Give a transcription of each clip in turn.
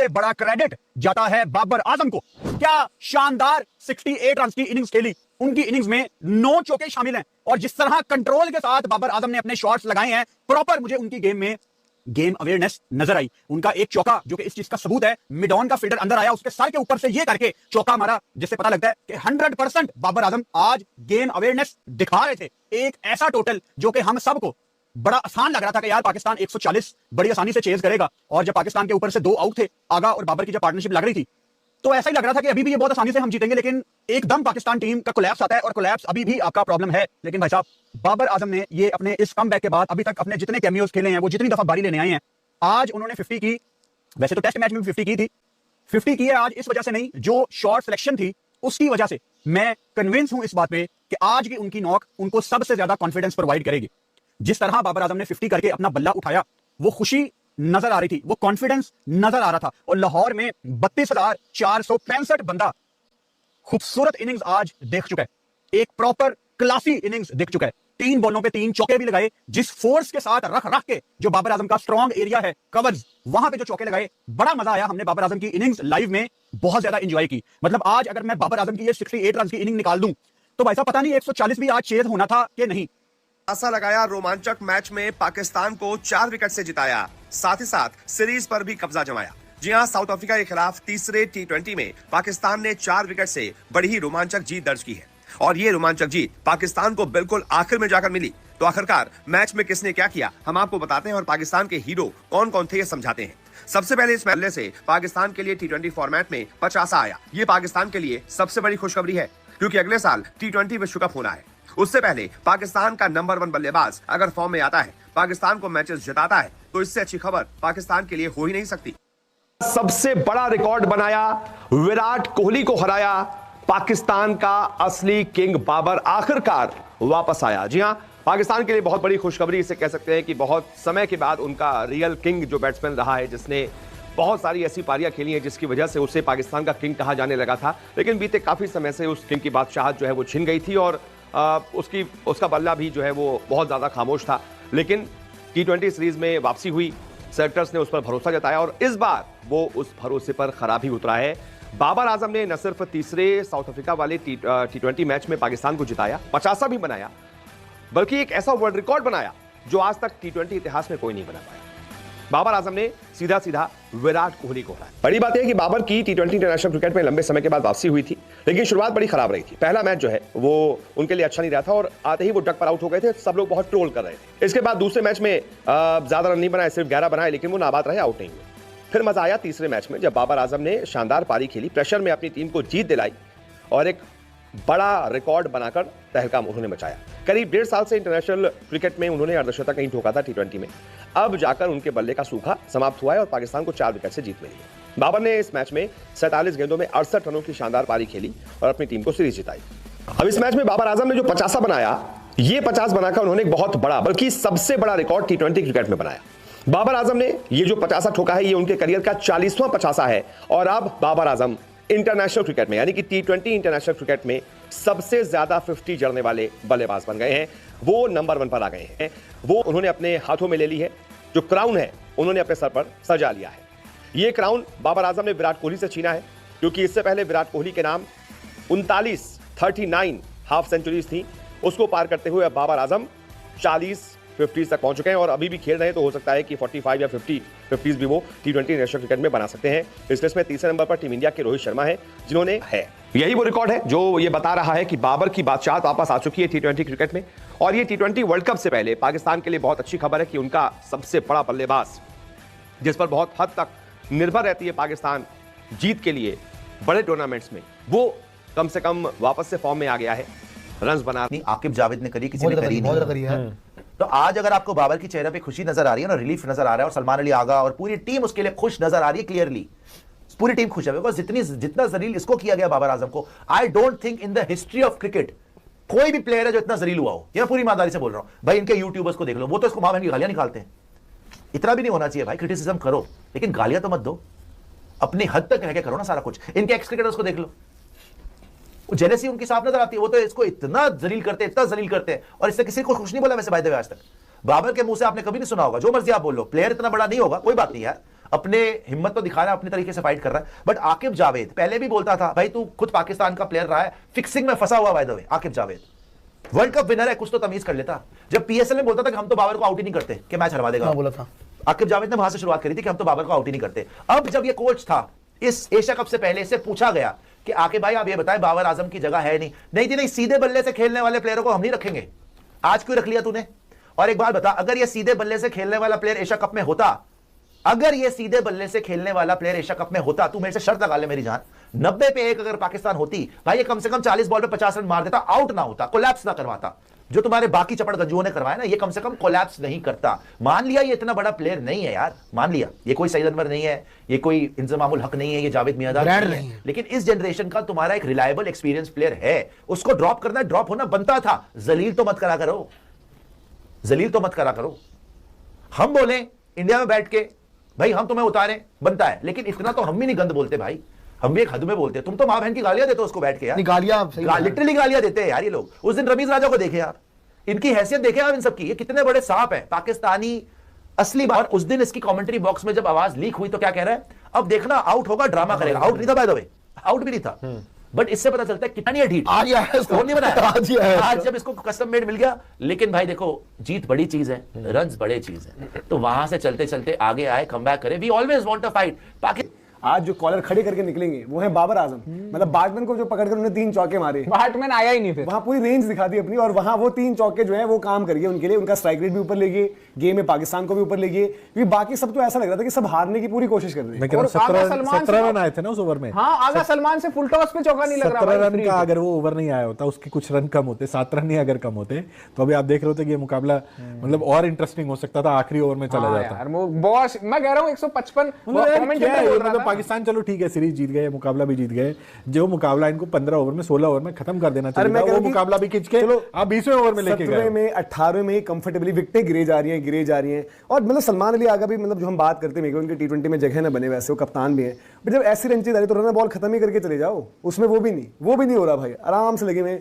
सबसे बड़ा क्रेडिट जाता है बाबर आजम को। क्या शानदार 68 रन की इनिंग्स खेली, उनकी इनिंग्स में 9 चौके शामिल हैं और जिस तरह कंट्रोल के साथ बाबर आजम ने अपने शॉट्स लगाए हैं, प्रॉपर मुझे उनकी गेम अवेयरनेस नजर आई। उनका एक चौका जो कि इस चीज का सबूत है, मिड ऑन का फील्डर अंदर आया, उसके सर के ऊपर से ये करके चौका मारा, जिससे पता लगता है कि 100% बाबर आजम आज गेम अवेयरनेस दिखा रहे थे। एक ऐसा टोटल जो कि हम सबको बड़ा आसान लग रहा था कि यार पाकिस्तान 140 बड़ी आसानी से चेज करेगा, और जब पाकिस्तान के ऊपर से 2 आउट थे, आगा और बाबर की जब पार्टनरशिप लग रही थी, तो ऐसा ही लग रहा था कि अभी भी ये बहुत आसानी से हम जीतेंगे, लेकिन एकदम पाकिस्तान टीम का कोलैप्स आता है, और कोलैप्स अभी भी आपका प्रॉब्लम है। लेकिन भाई साहब, बाबर आजम ने ये अपने इस कमबैक के बाद अभी तक अपने जितने कैमियोज खेले हैं, वो जितनी दफा बारी लेने आए हैं, आज उन्होंने 50 की। वैसे तो टेस्ट मैच में भी 50 की थी, 50 की है आज इस वजह से नहीं, जो शॉर्ट सिलेक्शन थी उसकी वजह से मैं कन्विंस हूं इस बात पे कि आज की उनकी नॉक उनको सबसे ज्यादा कॉन्फिडेंस प्रोवाइड करेगी। जिस तरह बाबर आजम ने 50 करके अपना बल्ला उठाया, वो खुशी नजर आ रही थी, वो कॉन्फिडेंस नजर आ रहा था, और लाहौर में 32,465 बंदा खूबसूरत इनिंग्स आज देख चुका है, एक प्रॉपर क्लासी इनिंग्स देख चुका है। 3 बॉलों पे 3 चौके भी लगाए, जिस फोर्स के साथ रख के जो बाबर आजम का स्ट्रॉन्ग एरिया है कवर्स, वहां पे जो चौके लगाए, बड़ा मजा आया। हमने बाबर आजम की इनिंग्स लाइव में बहुत ज्यादा एंजॉय की। मतलब आज अगर मैं बाबर आजम की ये 68 रन की इनिंग निकाल दूं, तो भाई साहब पता नहीं 140 भी आज चेज होना था कि नहीं। आशा लगाया रोमांचक मैच में पाकिस्तान को 4 विकेट से जिताया, साथ ही साथ सीरीज पर भी कब्जा जमाया। जी हां, साउथ अफ्रीका के खिलाफ तीसरे T20 में पाकिस्तान ने 4 विकेट से बड़ी ही रोमांचक जीत दर्ज की है, और ये रोमांचक जीत पाकिस्तान को बिल्कुल आखिर में जाकर मिली। तो आखिरकार मैच में किसने क्या किया, हम आपको बताते हैं, और पाकिस्तान के हीरो कौन कौन थे ये समझाते हैं। सबसे पहले इस मैच से पाकिस्तान के लिए T20 फॉर्मेट में 50 आया। ये पाकिस्तान के लिए सबसे बड़ी खुशखबरी है, क्योंकि अगले साल T20 विश्व कप होना है। उससे पहले पाकिस्तान का नंबर 1 बल्लेबाज अगर फॉर्म में आता है, पाकिस्तान को मैचेस जिताता है, तो इससे अच्छी खबर पाकिस्तान के लिए हो ही नहीं सकती। सबसे बड़ा रिकॉर्ड बनाया, विराट कोहली को हराया, पाकिस्तान का असली किंग बाबर आखिरकार वापस आया। जी हां, पाकिस्तान के लिए बहुत बड़ी खुशखबरी इसे कह सकते हैं कि बहुत समय के बाद उनका रियल किंग जो बैट्समैन रहा है, जिसने बहुत सारी ऐसी पारियां खेली हैं जिसकी वजह से उसे पाकिस्तान का किंग कहा जाने लगा था, लेकिन बीते काफी समय से उस किंग की बादशाहत जो है वो छिन गई थी, और उसका बल्ला भी जो है वो बहुत ज्यादा खामोश था। लेकिन T20 सीरीज में वापसी हुई, सेलेक्टर्स ने उस पर भरोसा जताया, और इस बार वो उस भरोसे पर खरा भी उतरा है। बाबर आजम ने न सिर्फ तीसरे साउथ अफ्रीका वाले T20 मैच में पाकिस्तान को जिताया, 50 भी बनाया, बल्कि एक ऐसा वर्ल्ड रिकॉर्ड बनाया जो आज तक T20 इतिहास में कोई नहीं बना पाया। बाबर आजम ने सीधा सीधा विराट कोहली को हराया। बड़ी बात यह है कि बाबर की T20 इंटरनेशनल क्रिकेट में लंबे समय के बाद वापसी हुई थी, लेकिन शुरुआत बड़ी खराब रही थी। पहला मैच जो है वो उनके लिए अच्छा नहीं रहा था, और आते ही वो डक पर आउट हो गए थे, सब लोग बहुत ट्रोल कर रहे थे। इसके बाद दूसरे मैच में ज्यादा रन नहीं बनाए, सिर्फ 11 बनाए, लेकिन वो नाबाद रहे, आउट नहीं हुए। फिर मजा आया तीसरे मैच में, जब बाबर आजम ने शानदार पारी खेली, प्रेशर में अपनी टीम को जीत दिलाई, और एक बड़ा रिकॉर्ड बनाकर तहलका उन्होंने मचाया। करीब 1.5 साल से इंटरनेशनल क्रिकेट में उन्होंने अर्धशतक कहीं ठोका था T20 में, अब जाकर उनके बल्ले का सूखा समाप्त हुआ है, और पाकिस्तान को 4 विकेट से जीत मिली है। बाबर ने इस मैच में 47 गेंदों में 68 रनों की शानदार पारी खेली और अपनी टीम को सीरीज जिताई। अब इस मैच में बाबर आजम ने जो 50 बनाया, ये 50 बनाकर उन्होंने एक बहुत बड़ा, बल्कि सबसे बड़ा रिकॉर्ड T20 क्रिकेट में बनाया। बाबर आजम ने ये जो 50 ठोका है, ये उनके करियर का 40वां 50 है, और अब बाबर आजम इंटरनेशनल क्रिकेट में, यानी कि T20 इंटरनेशनल क्रिकेट में सबसे ज्यादा 50 जड़ने वाले बल्लेबाज बन गए हैं। वो नंबर 1 पर आ गए हैं। वो उन्होंने अपने हाथों में ले ली है, जो क्राउन है उन्होंने अपने सर पर सजा लिया है। ये क्राउन बाबर आजम ने विराट कोहली से छीना है, क्योंकि इससे पहले विराट कोहली के नाम 39 हाफ सेंचुरीज थी, उसको पार करते हुए अब बाबर आजम 40-50 तक पहुंच चुके हैं, और अभी भी खेल रहे हैं, तो हो सकता है कि 45 या 50 भी वो T20 नेशनल क्रिकेट में बना सकते हैं। इस लिस्ट में तीसरे नंबर पर टीम इंडिया के रोहित शर्मा है, जिन्होंने यही वो रिकॉर्ड है जो ये बता रहा है कि बाबर की बादशाहत वापस आ चुकी है T20 क्रिकेट में। और ये T20 वर्ल्ड कप से पहले पाकिस्तान के लिए बहुत अच्छी खबर है कि उनका सबसे बड़ा बल्लेबाज, जिस पर बहुत हद तक निर्भर रहती है पाकिस्तान जीत के लिए बड़े टूर्नामेंट्स में, वो कम से कम वापस से फॉर्म में आ गया है, रन्स बना। आकिब जावेद ने करी, किसी ने करी नहीं। तो आज अगर आपको बाबर की चेहरे पे खुशी नजर आ रही है ना, रिलीफ नजर आ रहा है, और सलमान अली आगा और पूरी टीम उसके लिए खुश नजर आ रही है, क्लियरली पूरी टीम खुश है, बिकॉज जितना जलील इसको किया गया बाबर आजम को, I don't think in the history of cricket कोई भी प्लेयर है जो इतना जलील हुआ हो। ये मैं पूरी ईमानदारी से बोल रहा हूं भाई, इनके यूट्यूबर्स को देख लो, वो तो इसको मां बहन की गालियां निकालते हैं। इतना भी नहीं होना चाहिए भाई, क्रिटिसिज्म करो लेकिन गालियां तो मत दो, अपनी हद तक रह के करो ना सारा कुछ। इनके एक्स क्रिकेटर्स को देख लो, जेलसी उनकी साफ नजर आती है, वो तो इसको इतना जलील करते हैं, और इससे किसी को खुश नहीं बोला वैसे बाय द वे आज तक। बाबर के मुंह से आपने कभी नहीं सुना होगा, जो मर्जी आप बोल लो, प्लेयर इतना बड़ा नहीं होगा, कोई बात नहीं यार, अपने हिम्मत तो दिखा रहा है, अपने तरीके से फाइट कर रहा है। बट आकिब जावेद पहले भी बोलता था भाई तू खुद पाकिस्तान का प्लेयर रहा है, फिक्सिंग में फंसा हुआ by the way. Aqib Javed world cup winner है, कुछ तो तमीज कर लेता। जब पीएसएल में बोलता था कि हम तो बाबर को आउट ही नहीं करते कि मैच हरवा देगा, बोला था आकिब जावेद ने वहां से शुरुआत करी थी कि हम तो बाबर को आउट ही नहीं करते। अब जब ये कोच था, इस एशिया कप से पहले इससे पूछा गया कि आकिब भाई आप ये बताएं बाबर आजम की जगह है नहीं थी, नहीं सीधे बल्ले से खेलने वाले प्लेयरों को हम नहीं रखेंगे, आज क्यों रख लिया तूने? और एक बात बता, अगर ये सीधे बल्ले से खेलने वाला प्लेयर एशिया कप में होता, अगर ये सीधे बल्ले से खेलने वाला प्लेयर एशिया कप में होता, तू मेरे से शर्त लगा ले मेरी जान, 90 पे 1 अगर पाकिस्तान होती, भाई ये कम से कम 40 बॉल पे 50 रन मार देता, आउट ना होता, कोलैप्स ना करवाता। जो तुम्हारे बाकी चपड़ गंजुओं ने करवाया ना, ये कम से कम कोलैप्स नहीं करता। मान लिया ये इतना बड़ा प्लेयर नहीं है यार, मान लिया ये कोई सईद अनवर नहीं है, ये कोई इंजमामुल हक नहीं है, ये जावेद मियांदाद नहीं है, लेकिन इस जनरेशन का तुम्हारा एक रिलायबल एक्सपीरियंस प्लेयर है, उसको ड्रॉप करना, ड्रॉप होना बनता था। जलील तो मत करा करो, जलील तो मत करा करो। हम बोले इंडिया में बैठ के भाई हम तुम्हें उतारें, बनता है, लेकिन इतना तो हम भी नहीं गंद बोलते भाई, हम भी एक हद में बोलते हैं। तुम तो मां बहन की गालियां देते हो उसको बैठ के यार, लिटरली गालियां देते हैं यार ये लोग। उस दिन रमीज राजा को देखे आप, इनकी हैसियत देखे आप इन सबकी, ये कितने बड़े सांप है पाकिस्तानी असली बात। उस दिन इसकी कमेंट्री बॉक्स में जब आवाज लीक हुई तो क्या कह रहा है, अब देखना आउट होगा ड्रामा करेगा। आउट नहीं था बाय द वे, आउट भी नहीं था, बट इससे पता चलता है कितनी है ढीठ। आज नहीं बनाया आज जब इसको कस्टम मेड मिल गया। लेकिन भाई देखो, जीत बड़ी चीज है, रन्स बड़े चीज है, तो वहां से चलते चलते आगे आए, कमबैक करे। We always want to fight. Pakistan आज जो कॉलर खड़े करके निकलेंगे वो है बाबर आजम। मतलब बैटमैन को जो पकड़कर उन्होंने 3 चौके मारे, बैटमैन आया ही नहीं फिर, वहां पूरी रेंज दिखा दी अपनी, और वहां वो 3 चौके जो है वो काम कर गए उनके लिए। उनका स्ट्राइक रेट भी ऊपर ले गए, गेम में पाकिस्तान को भी ऊपर ले गए, क्योंकि बाकी सब तो ऐसा लग रहा था कि सब हारने की पूरी कोशिश कर रहे हैं। 17 रन आए थे ना उस ओवर में। हाँ, आगा सलमान से फुल टॉस पे चौका नहीं लग रहा। 17 रन का अगर वो ओवर नहीं आया होता, उसके कुछ रन कम होते, 7 रन ही अगर कम होते, तो अभी आप देख रहे होते कि ये मुकाबला मतलब और इंटरेस्टिंग हो सकता था, आखिरी ओवर में चला जाता। बॉस मैं कह रहा हूँ 155 मतलब पाकिस्तान चलो ठीक है सीरीज जीत गए, मुकाबला भी जीत गए, जो मुकाबला इनको 15 ओवर में 16 ओवर में खत्म कर देना चाहिए था, वो मुकाबला भी खींच के आप 20वें ओवर में लेके गए। 17 में 18 में ही कंफर्टेबली विकेटें गिरे जा रही हैं। और मतलब सलमान अली आगा भी, मतलब जो हम बात करते हैं उनके T20 में जगह ना बने, वैसे वो कप्तान भी हैं, बट जब ऐसी रंजीदारी तो रन बॉल खत्म ही करके चले जाओ, उसमें वो भी नहीं हो रहा भाई, आराम से लगे हुए।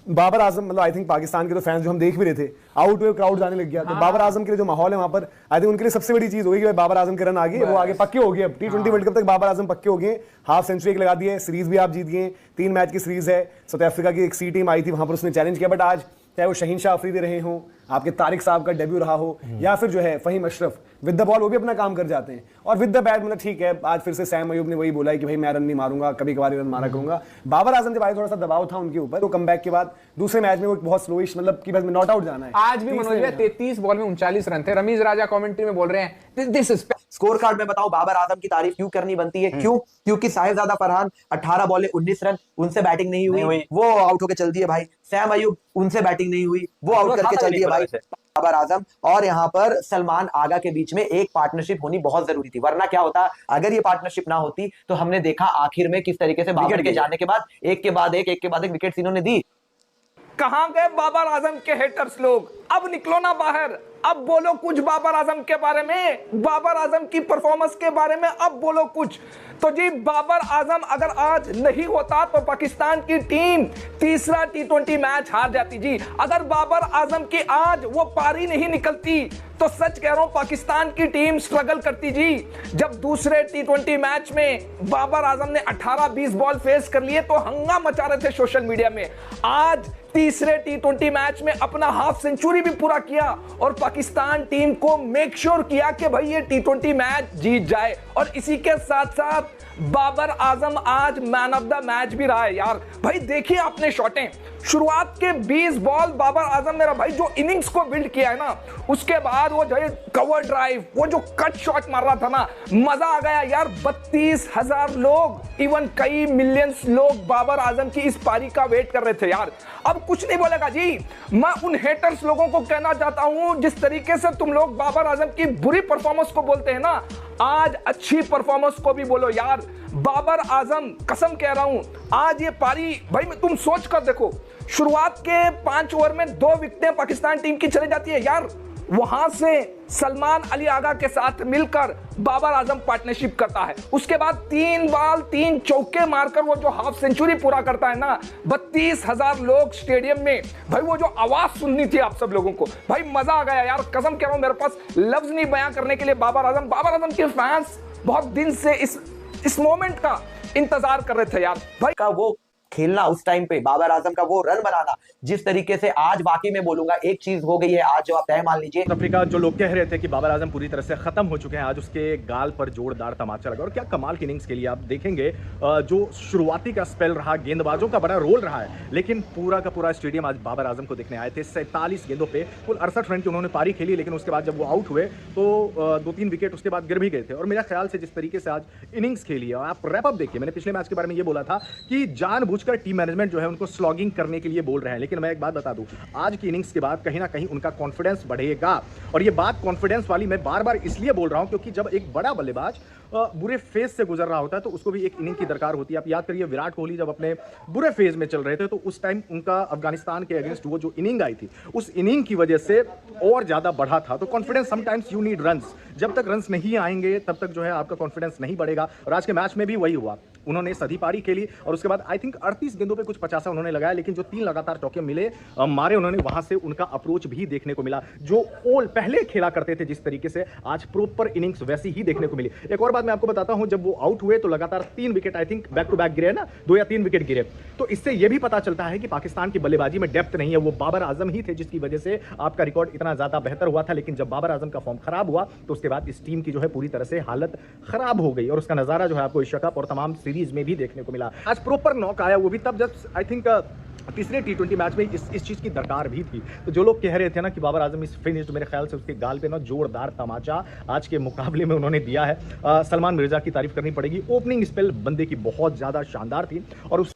बाबर आजम, मतलब आई थिंक पाकिस्तान के तो फैंस जो हम देख भी रहे थे, आउट हुए क्राउड जाने लग गया, तो बाबर आजम के लिए जो माहौल है वहां पर, आई थिंक उनके लिए सबसे बड़ी चीज होगी कि बाबर आजम के रन आ गए, वो आगे पक्के हो गए। अब T20 वर्ल्ड कप तक बाबर आजम पक्के हो गए, हाफ सेंचुरी एक लगा दी है, सीरीज भी आप जीत गए, 3 मैच की सीरीज है। साउथ अफ्रीका की एक सी टीम आई थी, वहां पर उसने चैलेंज किया, बट आज चाहे वो शहीन शाह अफरीदी रहे हों, आपके तारिक साहब का डेब्यू रहा हो, या फिर जो है Faheem Ashraf, with the ball वो भी अपना काम कर जाते हैं, और विद द बैट मतलब ठीक है। आज फिर से सैम अयूब ने वही बोला है कि भाई मैं रन नहीं मारूंगा, कभी कभार रन मारा करूंगा। बाबर आजम जब आए थोड़ा सा दबाव था उनके ऊपर, तो कमबैक के बाद दूसरे मैच में वो बहुत स्लोइश, मतलब कि बस में नॉट आउट जाना है। आज भी मनोज भाई 33 बॉल में 39 रन थे। रमीज राजा कमेंट्री में बोल रहे हैं दिस इज स्कोर कार्ड में बताओ बाबर आजम की तारीफ क्यों करनी बनती है? क्यों? क्योंकि साहिबजादा फरहान 18 बॉले 19 रन, उनसे बैटिंग नहीं हुई, वो आउट होकर चल दिए भाई। सैम अयूब, उनसे बैटिंग नहीं हुई, वो आउट करके चल दिए भाई बाबर आजम। और यहाँ पर सलमान आगा के बीच में एक पार्टनरशिप होनी बहुत जरूरी थी, वरना क्या होता अगर ये पार्टनरशिप ना होती तो हमने देखा आखिर में किस तरीके से बाबर के जाने के बाद एक के बाद एक विकेट इन्होंने दी। कहां गए बाबर आजम के हेटर्स लोग? अब निकलो ना बाहर, अब बोलो कुछ बाबर आजम के बारे में, बाबर आजम की परफॉर्मेंस के बारे में अब बोलो कुछ। तो जी बाबर आजम अगर आज नहीं होता तो पाकिस्तान की टीम तीसरा T20 मैच हार जाती जी। अगर बाबर आजम की आज वो पारी नहीं निकलती तो सच कह रहा हूं पाकिस्तान की टीम स्ट्रगल करती जी। जब दूसरे T20 मैच में बाबर आजम ने 18-20 बॉल फेस कर लिए तो हंगामा मचा रहे थे सोशल मीडिया में। आज तीसरे T20 मैच में अपना हाफ सेंचुरी भी पूरा किया और पाकिस्तान टीम को मेक श्योर किया कि भाई ये T20 मैच जीत जाए। और इसी के साथ साथ बाबर आजम आज मैन ऑफ द मैच भी रहा है यार। भाई देखिए आपने शॉटें, शुरुआत के 20 बॉल बाबर आजम मेरा भाई जो इनिंग्स को बिल्ड किया है ना, उसके बाद वो जो कवर ड्राइव, वो जो कट शॉट मार रहा था ना, मजा आ गया यार। 32,000 लोग, इवन कई मिलियंस लोग बाबर आजम की इस पारी का वेट कर रहे थे यार। अब कुछ नहीं बोलेगा जी, मैं उन हेटर्स लोगों को कहना चाहता हूं जिस तरीके से तुम लोग बाबर आजम की बुरी परफॉर्मेंस को बोलते हैं ना, आज अच्छी परफॉर्मेंस को भी बोलो यार। बाबर आजम कसम कह रहा हूं, आज ये पारी भाई तुम सोच कर देखो, शुरुआत के 5 ओवर में 2 विकेटें पाकिस्तान टीम की चली जाती है यार। वहां से सलमान अली आगा के साथ मिलकर बाबर आजम पार्टनरशिप करता है। उसके बाद 3 बॉल 3 चौके मारकर वो जो हाफ सेंचुरी पूरा करता है ना, 32,000 लोग स्टेडियम में, भाई वो जो आवाज सुननी थी आप सब लोगों को, भाई मजा आ गया यार। कसम कह रहा हूं, मेरे पास लफ्ज नहीं बयां करने के लिए। बाबर आजम के फैंस बहुत दिन से इस मोमेंट का इंतजार कर रहे थे यार। भाई का वो खेलना उस टाइम पे, बाबर आजम का वो रन बनाना, जिस तरीके से आज वाकई में बोलूंगा एक चीज हो गई है आज, जो आप तय मान लीजिए। अफ्रीका जो लोग कह रहे थे कि बाबर आजम पूरी तरह से खत्म हो चुके हैं, आज उसके गाल पर जोरदार तमाचा लगा। और क्या कमाल की इनिंग्स के लिए आप देखेंगे, जो शुरुआती का स्पेल रहा, गेंदबाजों का बड़ा रोल रहा है, लेकिन पूरा का पूरा स्टेडियम आज बाबर आजम को देखने आए थे। 47 गेंदों पे कुल 68 रन की उन्होंने पारी खेली, लेकिन उसके बाद जब वो आउट हुए तो 2-3 विकेट उसके बाद गिर भी गए थे। और मेरा ख्याल से जिस तरीके से आज इनिंग्स खेली है, आप रैपअप देखिए, मैंने पिछले मैच के बारे में ये बोला था कि जानबूझकर टीम मैनेजमेंट जो है उनको स्लॉगिंग करने के लिए बोल रहे हैं, लेकिन मैं एक बात बता दूं, आज की इनिंग्स के बाद कहीं ना कहीं उनका कॉन्फिडेंस बढ़ेगा। और ये बात कॉन्फिडेंस वाली मैं बार बार इसलिए बोल रहा हूं क्योंकि जब एक बड़ा बल्लेबाज बुरे फेज से गुजर रहा होता है तो उसको भी एक इनिंग की दरकार होती है। आप याद करिए, विराट कोहली जब अपने बुरे फेज में चल रहे थे तो उस टाइम उनका अफगानिस्तान के अगेंस्ट वो जो इनिंग आई थी, उस इनिंग की वजह से और ज्यादा बढ़ा था। तो confidence sometimes you need runs, जब तक रन्स नहीं आएंगे तब तक जो है आपका कॉन्फिडेंस नहीं बढ़ेगा। और आज के मैच में भी वही हुआ, उन्होंने सदी पारी खेली और उसके बाद आई थिंक 38 गेंदों पे कुछ 50 उन्होंने लगाया, लेकिन जो 3 लगातार चौके मिले मारे उन्होंने, वहां से उनका अप्रोच भी देखने को मिला। जो पहले खेला करते थे जिस तरीके से, आज प्रॉपर इनिंग्स वैसी ही देखने को मिली। एक और बात मैं आपको बताता हूं, जब वो आउट हुए तो लगातार 3 wicket I think back to back गिरे ना, 2 या 3 विकेट गिरे। तो इससे यह भी पता चलता है कि पाकिस्तान की बल्लेबाजी में डेप्थ नहीं है। वो बाबर आजम ही थे जिसकी वजह से आपका रिकॉर्ड इतना ज्यादा बेहतर हुआ था, लेकिन जब बाबर आजम का फॉर्म खराब हुआ तो उसके बाद इस टीम की जो है पूरी तरह से हालत खराब हो गई। और उसका नजारा जो है आपको एशिया कप और तमाम सीरीज में भी देखने को मिला। आज प्रॉपर नॉक आया, वो भी तब जब आई थिंक तीसरे T20 मैच में इस चीज की दरकार भी थी। तो जो लोग कह रहे थे ना कि बाबर आजम इस फिनिश, मेरे ख्याल से उसके गाल पे ना जोरदार तमाचा आज के मुकाबले में उन्होंने दिया है। सलमान मिर्जा की तारीफ करनी पड़ेगी, ओपनिंग स्पेल बंदे की बहुत ज्यादा शानदार थी। और उस